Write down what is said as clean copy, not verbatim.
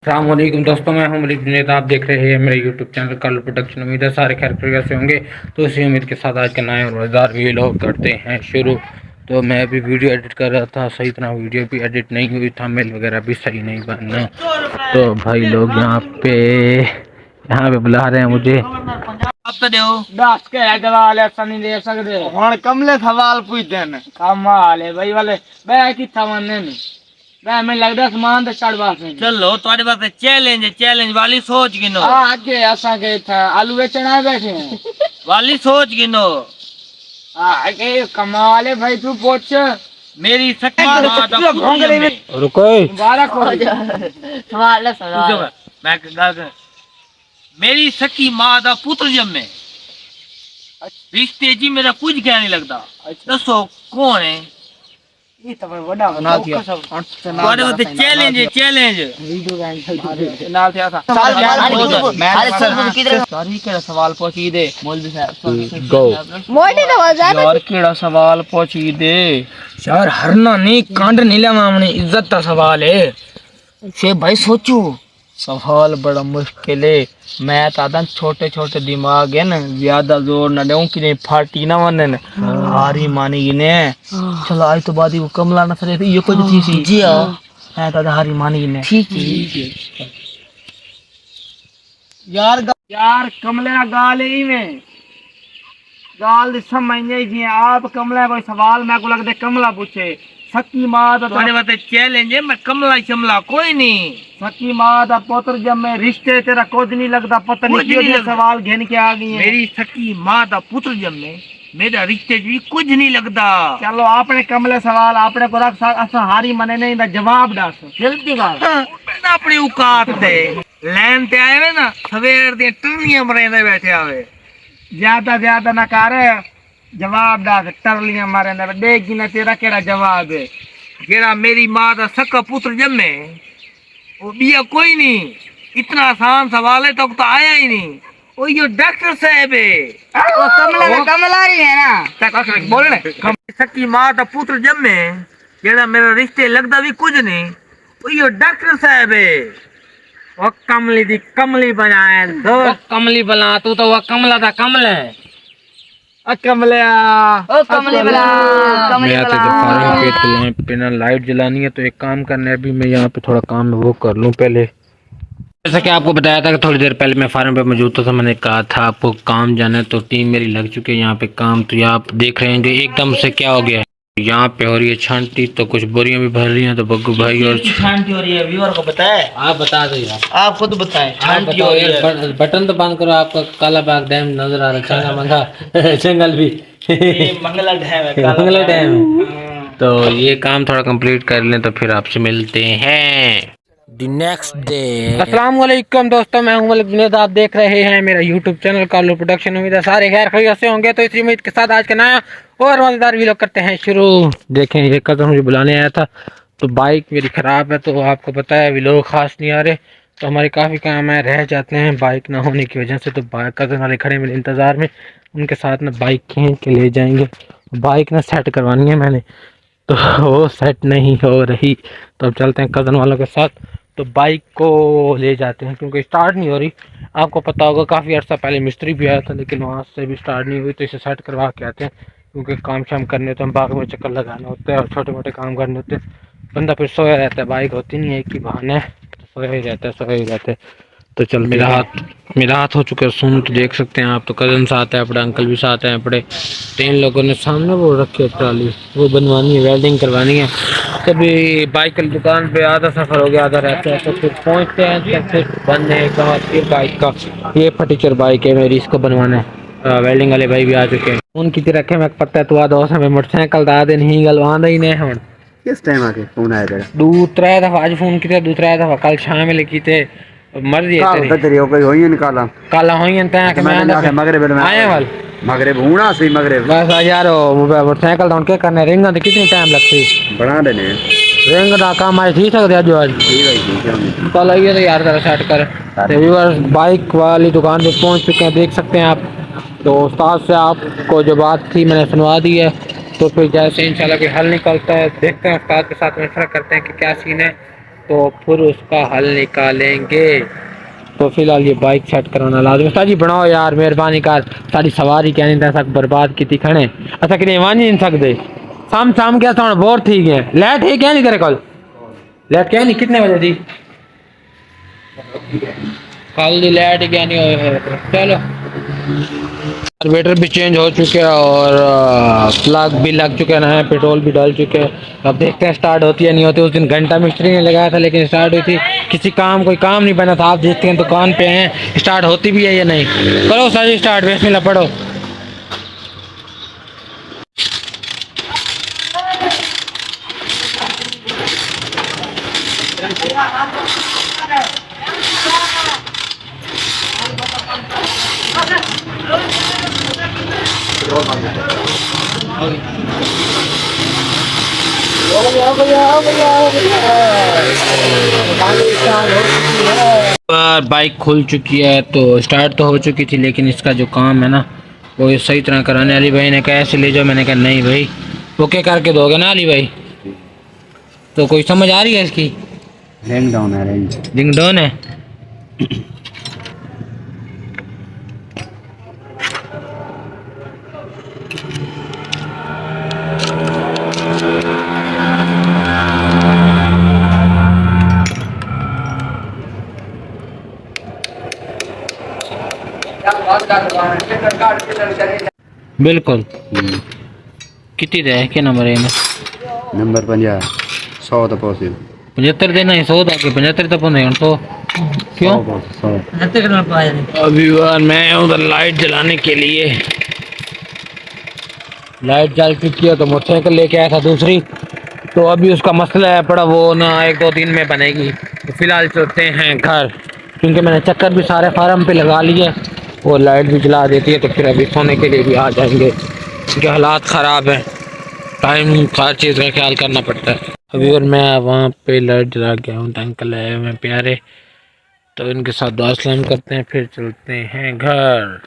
अस्सलामुअलैकुम दोस्तों, मैं हूं मलिक जुनैद। आप देख रहे हैं मेरे यूट्यूब चैनल कल प्रोडक्शन। उम्मीद है सारे खैर खैरियत से होंगे। तो इसी उम्मीद के साथ आज के नए और मज़ेदार वीडियो करते हैं शुरू। तो मैं अभी वीडियो एडिट कर रहा था, सही तरह वीडियो भी एडिट नहीं हुई, थंबनेल वगैरह भी सही नहीं बना। तो भाई लोग यहाँ पे बुला रहे हैं मुझे। दस के जवाल ऐसा नहीं दे सकते। हुण कमले सवाल पूछते हैं। कमाल है भाई वाले मैं किथा मनने नहीं। मैं लगदा समान ते चढ़वा से चलो तुम्हारे पास चैलेंज वाली सोच गिनो। आगे असा के था आलू बेचण आए बैठे हैं। वाली सोच गिनो। आगे कमाल है भाई, तू पूछ मेरी सखी मां दा पुत्र में रुको मुबारक हो सवाल सवाल मैं गल कर। मेरी सखी मां दा पुत्र जम्मे रिश्ते जी मेरा कुछ क्या नहीं लगता। दसो कौन है? ये तो बड़ा बना दिया। तुम्हारे पास चैलेंज वीडियो नाल थे था सारी केड़ा सवाल पूछी दे मौलवी साहब। गो मोटी तो यार केड़ा सवाल पूछी दे यार। हरना नहीं कांड नहीं लेवा हमने, इज्जत का सवाल है। से भाई सोचो सवाल बड़ा मुश्किल है। मैं तादा छोटे छोटे दिमाग है ना, ज्यादा जोर न दूं कि नहीं फाटी ना वने हारी मानी ने। चलो आज तो बाद ही वो कमला न सरे ये कुछ थी सी जी हां है तादा हारी मानी ने। ठीक है यार कमला गाल ही में गाल समझ नहीं जी। आप कमला कोई सवाल मैं को लगदे कमला पूछे सकी मां दा तुम्हारे पास चैलेंज है। मैं कमला शमला कोई नहीं। सकी मां दा पुत्र जब मैं रिश्ते तेरा कुछ नहीं लगता। पता नहीं क्यों सवाल घेन के आ गई है। मेरी सखी मां दा पुत्र जम्मे मेरा रिश्ते जी कुछ नहीं लगता। चलो आपने कमले सवाल आपने को रख असा हारी मने नहीं दा जवाब दस जल्दी कर अपनी औकात दे लैन ते आए वे ना सवेर दी टर्नियां मरेंदे बैठे आवे। ज्यादा ना कर जवाब दस टरलियां मारे ने देगी ना तेरा केड़ा जवाब है। जेड़ा मेरी मां दा सका पुत्र जम्मे वो बिया कोई नहीं। इतना आसान सवाल है तो आया ही नहीं। वो यो डॉक्टर साहब है। वो कमला ही है ना बोल सकी मां दा पुत्र जम्मे जेड़ा मेरा रिश्ते लगदा भी कुछ नहीं। वो यो डॉक्टर साहब है। वो कमली दी कमली बनाए दो कमली बना। तू तो वो कमला था कमल है। कमलिया ओ कमली बला मैं आते फार्म पे तो बिना लाइट जलानी है, तो एक काम करना है। अभी मैं यहाँ पे थोड़ा काम वो कर लूँ पहले। जैसा कि आपको बताया था कि थोड़ी देर पहले मैं फार्म पे मौजूद था, तो मैंने कहा था आपको काम जाना है। तो टीम मेरी लग चुकी है यहाँ पे काम। तो यहाँ आप देख रहे हैं एकदम से क्या हो गया है। यहाँ पे हो रही है छांटी, तो कुछ बोरियां भी भर रही हैं। तो बग्गू भाई और छांटी हो रही है। व्यूअर को बताए? आप बता दो यार, आप खुद बताएं। छांटी हो रही है। बटन तो बंद करो। आपका काला बाग डैम नजर आ रहा है। चंगा मंगा जंगल भी मंगला डैम है। मंगला डैम है। तो ये काम थोड़ा कंप्लीट कर लें तो फिर आपसे मिलते हैं द नेक्स्ट डे। अस्सलाम वालेकुम दोस्तों, मैं हूं मलिक जुनैद। आप देख रहे हैं मेरा यूट्यूब चैनल कालू प्रोडक्शन। उम्मीद है सारे खैर खैरियत से होंगे। तो इसी उम्मीद के साथ आज का नया और मजेदार वीडियो करते हैं शुरू। देखें ये कज़न मुझे बुलाने आया था, तो बाइक मेरी ख़राब है। तो आपको पता है वीडियो ख़ास नहीं आ रहे, तो हमारे काफ़ी काम है रह जाते हैं बाइक ना होने की वजह से। तो कज़न वाले खड़े मेरे इंतज़ार में, उनके साथ ना बाइक खींच के ले जाएंगे। बाइक ना सेट करवानी है मैंने, तो वो सेट नहीं हो रही। तो अब चलते हैं कज़न वालों के साथ, तो बाइक को ले जाते हैं क्योंकि स्टार्ट नहीं हो रही। आपको पता होगा काफ़ी अर्सा पहले मिस्त्री भी आया था, लेकिन वहाँ से भी स्टार्ट नहीं हुई। तो इसे सेट करवा के आते हैं, क्योंकि काम शाम करने तो हम बाग में चक्कर लगाना होता है और छोटे मोटे काम करने होते हैं। बंदा फिर सोया रहता है, बाइक होती नहीं है, एक ही बहाना है, तो सोया ही रहता है। तो चल मेरा हाथ हो चुका है सुन। तो देख सकते हैं आप, तो कज़न साथ है, अपने अंकल भी साथ हैं। अपने 3 लोगों ने सामने वो रखी है ट्राली, वो बनवानी है, वेल्डिंग करवानी है। कभी बाइक की दुकान पे आधा सफ़र हो गया, आधा रहता है। तो फिर पहुँचते हैं तो फिर बनने का फिर बाइक का ये फटीचर बाइक है मेरी, इसको बनवाना है। वेल्डिंग वाले भाई भी आ चुके हैं। फोन की रखे मैं पता है तू आ दोस्त हमें मोटरसाइकिल दा दे नहीं गलवांदा ही नहीं हुण। किस टाइम आके फोन आया तेरा? 2-3 दफा आज फोन किया, 2-3 दफा कल शाम में लिखी थे। मर्जी है तेरी। तेरी हो गई होई निकाला काला होई हैं ता कि मैं मगरिब में आए वाल मगरिब होना सी मगरिब बस यार मोटरसाइकिल डाउन के करने रिंग तो कितनी टाइम लगती बना देने रिंग दा काम आज ठीक सकते आज आज ठीक है। कल आइए तो यार जरा सेट कर। तो व्यूअर्स बाइक वाली दुकान पे पहुंच चुके हैं, देख सकते हैं आप। तो उस्ताद से आपको जो बात थी मैंने सुनवा दी है। तो फिर जैसे इंशाल्लाह कोई हल निकलता है देखते हैं, उस्ताद के साथ मशवरा करते हैं कि क्या सीन है। तो फिर उसका हल निकालेंगे। तो फिलहाल ये बाइक सेट कराना लाजमी। उस्ताद जी बनाओ यार मेहरबानी कर, सारी सवारी क्या नहीं दस बर्बाद की थी खड़े अच्छा कि मान नहीं सकते शाम शाम क्या थोड़ा बहुत ठीक है। लाइट है क्या नहीं तेरे कल लाइट क्या नहीं कितने बजे थी कल दी लाइट क्या नहीं है। चलो कार्बोरेटर भी चेंज हो चुके हैं और प्लग भी लग चुके हैं नया, पेट्रोल भी डाल चुके हैं। अब देखते हैं स्टार्ट होती है नहीं होती। उस दिन घंटा मिस्त्री ने लगाया था लेकिन स्टार्ट हुई थी किसी काम कोई काम नहीं बना था। आप देखते हैं दुकान पे हैं स्टार्ट होती भी है या नहीं। करो सारी स्टार्ट बिस्मिल्लाह पढ़ो। बाइक खुल चुकी है तो स्टार्ट तो हो चुकी थी लेकिन इसका जो काम है ना वो सही तरह कराने। अली भाई ने कहा ऐसे ले जाओ, मैंने कहा नहीं भाई ओके करके दोगे ना अली भाई। तो कोई समझ आ रही है इसकी? रिंग डाउन है रिंग डाउन है। बिल्कुल कितनी दे क्या नंबर है नंबर 50 100 तो पहुंचे 75 देना है 100 तक 75 तो पहुंचे 100 क्यों 100 अभी बार मैं उधर लाइट जलाने के लिए लाइट जल चुकी है तो मोटरसाइकिल लेके आया था दूसरी। तो अभी उसका मसला है पड़ा वो ना 1-2 दिन में बनेगी। तो फिलहाल चलते हैं घर क्योंकि मैंने चक्कर भी सारे फार्म पे लगा लिए। वो लाइट भी जला देती है तो फिर अभी सोने के लिए भी आ जाएंगे क्योंकि हालात ख़राब है। टाइम हर चीज़ का ख्याल करना पड़ता है। अभी और मैं वहाँ पे लाइट जला गया हूँ तो अंकल आए हुए प्यारे तो इनके साथ दुआ सलाम करते हैं फिर चलते हैं घर।